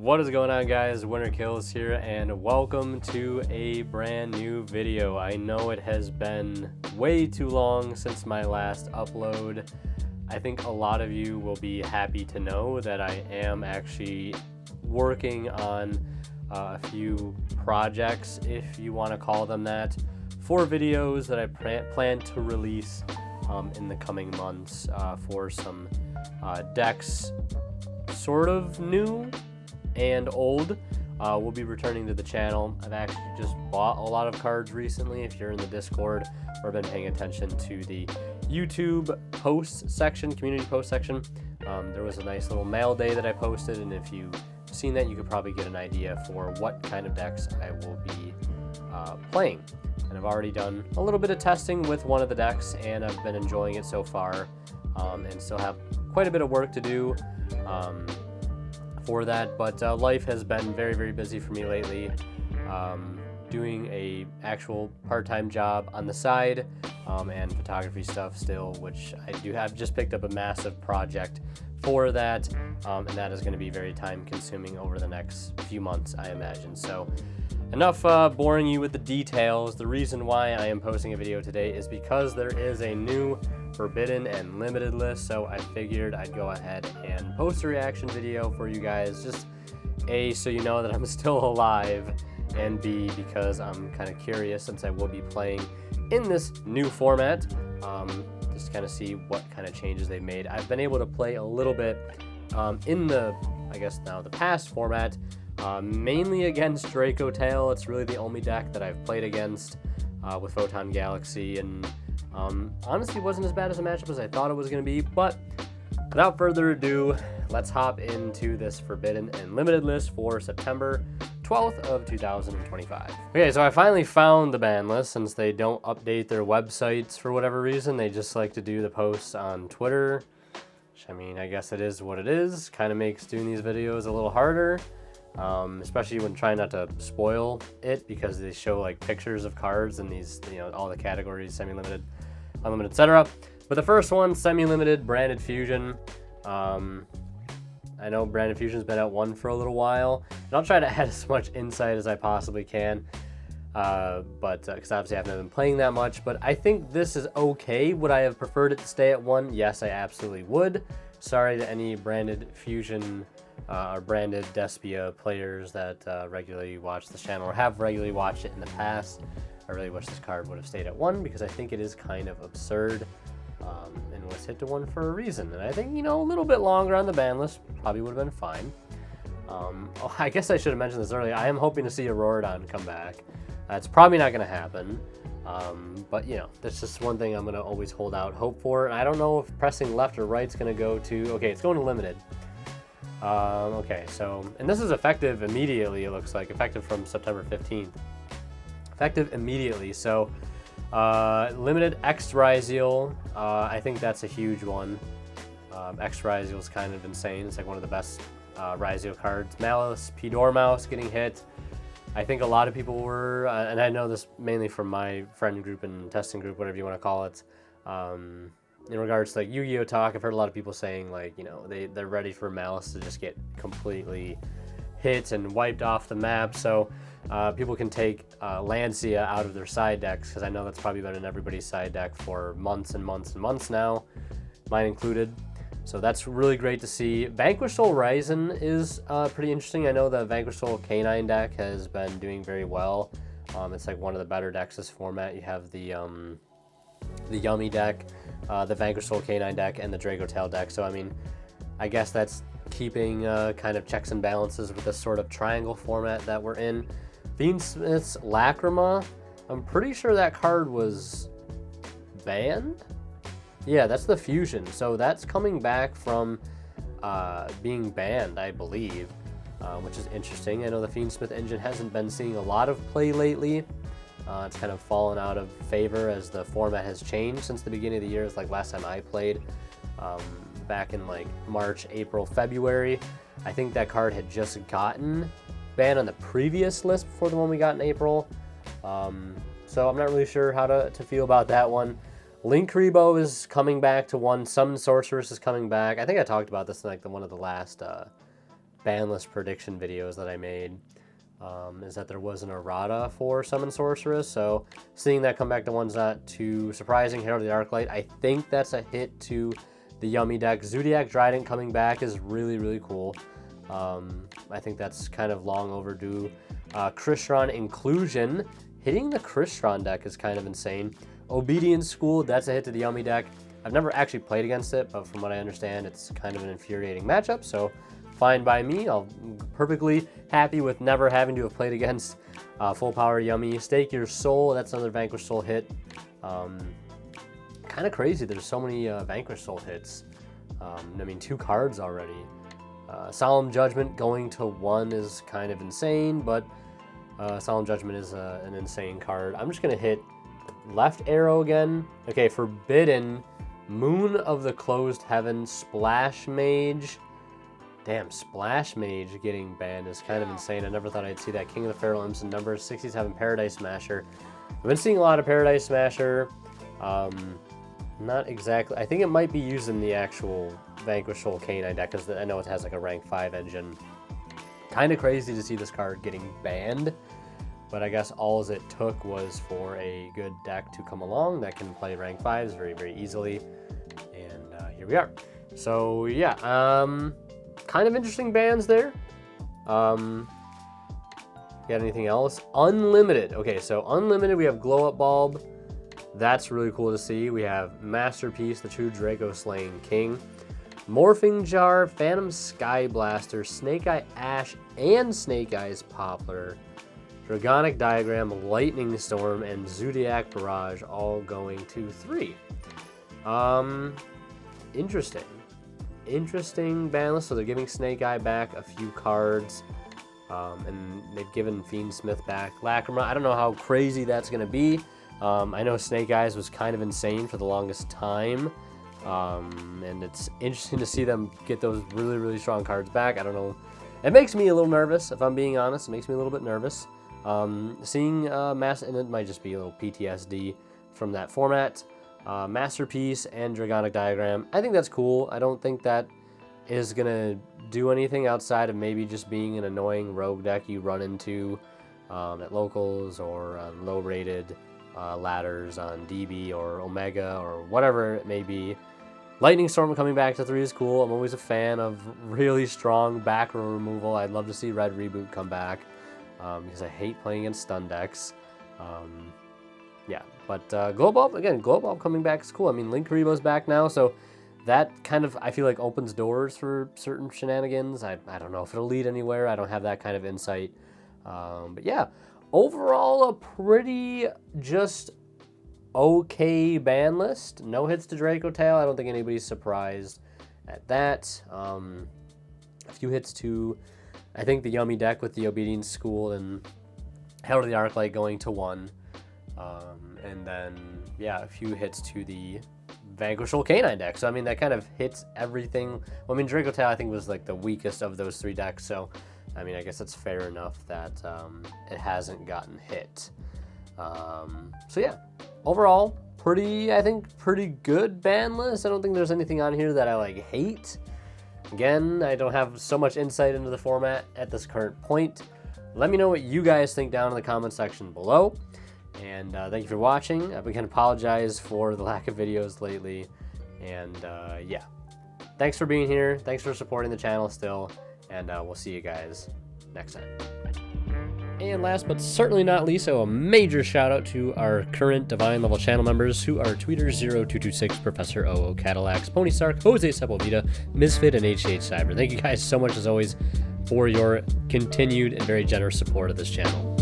What is going on, guys? Winter Kills here, and welcome to a brand new video. I know it has been way too long since my last upload. I think a lot of you will be happy to know that I am actually working on a few projects, if you want to call them that, for videos that I plan to release in the coming months for some decks, sort of new and old. Will be returning to the channel. I've actually just bought a lot of cards recently. If you're in the Discord or been paying attention to the YouTube post section, community post section, there was a nice little mail day that I posted, and if you've seen that, you could probably get an idea for what kind of decks I will be playing. And I've already done a little bit of testing with one of the decks, and I've been enjoying it so far, and still have quite a bit of work to do for that, but life has been very, very busy for me lately, doing a actual part-time job on the side, and photography stuff still, which I do have. Just picked up a massive project for that, and that is going to be very time consuming over the next few months, I imagine. So enough boring you with the details. The reason why I am posting a video today is because there is a new forbidden and limited list, so I figured I'd go ahead and post a reaction video for you guys, just A, so you know that I'm still alive, and B, because I'm kind of curious, since I will be playing in this new format, just kind of see what kind of changes they made. I've been able to play a little bit in the, I guess now the past format, mainly against Draco Tail. It's really the only deck that I've played against with Photon Galaxy, and honestly wasn't as bad as a matchup as I thought it was going to be. But without further ado, let's hop into this forbidden and limited list for September 12th of 2025. Okay, so I finally found the ban list, since they don't update their websites for whatever reason. They just like to do the posts on Twitter, which, I mean, I guess it is what it is. Kind of makes doing these videos a little harder, especially when trying not to spoil it, because they show like pictures of cards and these, you know, all the categories, semi-limited, unlimited, etc. But the first one, semi-limited Branded Fusion. I know Branded Fusion's been at one for a little while, and I'll try to add as much insight as I possibly can, but because obviously I haven't been playing that much. But I think this is okay. Would I have preferred it to stay at one? Yes, I absolutely would. Sorry to any Branded Fusion or Branded Despia players that regularly watch this channel or have regularly watched it in the past. I really wish this card would have stayed at one, because I think it is kind of absurd, and was hit to one for a reason. And I think, you know, a little bit longer on the ban list probably would have been fine. Oh, I guess I should have mentioned this earlier. I am hoping to see Auroradon come back. It's probably not going to happen, but, you know, that's just one thing I'm going to always hold out hope for. And I don't know if pressing left or right is going to go to... Okay, it's going to limited. Okay, so... And this is effective immediately, it looks like. Effective from September 15th. Effective immediately, so... limited X Ryzeal, I think that's a huge one. X Ryzeal is kind of insane. It's like one of the best Ryzeal cards. Malice, P. Dormouse getting hit. I think a lot of people were, and I know this mainly from my friend group and testing group, whatever you want to call it, in regards to like Yu-Gi-Oh talk. I've heard a lot of people saying, like, you know, they're ready for Malice to just get completely hit and wiped off the map. So people can take Lancia out of their side decks, because I know that's probably been in everybody's side deck for months and months and months now, mine included. So that's really great to see. Vanquish Soul Ryzen is pretty interesting. I know the Vanquish Soul Canine deck has been doing very well. It's like one of the better decks this format. You have the Yummy deck, the Vanquish Soul Canine deck, and the Draco Tail deck. So I mean, I guess that's keeping kind of checks and balances with this sort of triangle format that we're in. Fiendsmith's Lacrima, I'm pretty sure that card was banned. Yeah, that's the fusion. So that's coming back from being banned, I believe, which is interesting. I know the Fiendsmith engine hasn't been seeing a lot of play lately. It's kind of fallen out of favor as the format has changed since the beginning of the year. It's like last time I played, back in like March, April, February. I think that card had just gotten banned on the previous list before the one we got in April. So I'm not really sure how to feel about that one. Linkuriboh is coming back to one. Summon Sorceress is coming back. I think I talked about this in like one of the last Banlist prediction videos that I made, is that there was an errata for Summon Sorceress. So seeing that come back to one's not too surprising. Herald of the Arclight, I think that's a hit to the Yummy deck. Zodiac Trident coming back is really, really cool. I think that's kind of long overdue. Crystron Inclusion, hitting the Crystron deck is kind of insane. Obedience School, that's a hit to the Yummy deck. I've never actually played against it, but from what I understand, it's kind of an infuriating matchup, so fine by me. I'm perfectly happy with never having to have played against Full Power Yummy. Stake Your Soul, that's another Vanquish Soul hit. Kind of crazy, there's so many Vanquish Soul hits. I mean, 2 cards already. Solemn Judgment going to 1 is kind of insane, but Solemn Judgment is an insane card. I'm just going to hit left arrow again. Okay, Forbidden, Moon of the Closed Heaven, Splash Mage. Damn, Splash Mage getting banned is kind of insane. I never thought I'd see that. King of the Feral Imps and number 67, Paradise Smasher. I've been seeing a lot of Paradise Smasher. Not exactly. I think it might be used in the actual Vanquish Soul Canine deck, because I know it has like a rank 5 engine. Kind of crazy to see this card getting banned, but I guess all it took was for a good deck to come along that can play rank 5s very, very easily. And here we are. So yeah, kind of interesting bans there. Got anything else? Unlimited. Okay, so Unlimited, we have Glow Up Bulb. That's really cool to see. We have Masterpiece, the true Draco Slaying King. Morphing Jar, Phantom Sky Blaster, Snake Eye Ash, and Snake Eyes Poplar. Dragonic Diagram, Lightning Storm, and Zodiac Barrage all going to 3. Interesting. Interesting ban list. So they're giving Snake Eye back a few cards. And they've given Fiendsmith back. Lacrima, I don't know how crazy that's going to be. I know Snake Eyes was kind of insane for the longest time. And it's interesting to see them get those really, really strong cards back. I don't know. It makes me a little nervous, if I'm being honest. It makes me a little bit nervous. Seeing and it might just be a little PTSD from that format. Masterpiece and Dragonic Diagram. I think that's cool. I don't think that is going to do anything outside of maybe just being an annoying rogue deck you run into at locals or on low-rated ladders on DB or Omega or whatever it may be. Lightning Storm coming back to 3 is cool. I'm always a fan of really strong back row removal. I'd love to see Red Reboot come back because I hate playing against stun decks. Yeah, but Glow Bulb, again, Glow Bulb coming back is cool. I mean, Link Karibo's back now, so that kind of, I feel like, opens doors for certain shenanigans. I don't know if it'll lead anywhere. I don't have that kind of insight. But yeah, overall, a pretty just okay ban list. No hits to Draco Tail. I don't think anybody's surprised at that. A few hits to, I think, the Yummy deck with the Obedience School and Herald of the Arclight going to 1. And then, yeah, a few hits to the Vanquish Soul Canine deck. So, I mean, that kind of hits everything. Well, I mean, Draco Tail, I think, was like the weakest of those 3 decks. So, I mean, I guess it's fair enough that it hasn't gotten hit. So, yeah, overall, I think, pretty good ban list. I don't think there's anything on here that I, like, hate. Again, I don't have so much insight into the format at this current point. Let me know what you guys think down in the comment section below. And thank you for watching. I can apologize for the lack of videos lately. And yeah, thanks for being here. Thanks for supporting the channel still. And we'll see you guys next time. And last but certainly not least, so a major shout out to our current Divine level channel members who are Tweeters0226, Professor OO, Cadillacs, Pony Stark, Jose Sepulveda, Misfit, and HH Cyber. Thank you guys so much as always for your continued and very generous support of this channel.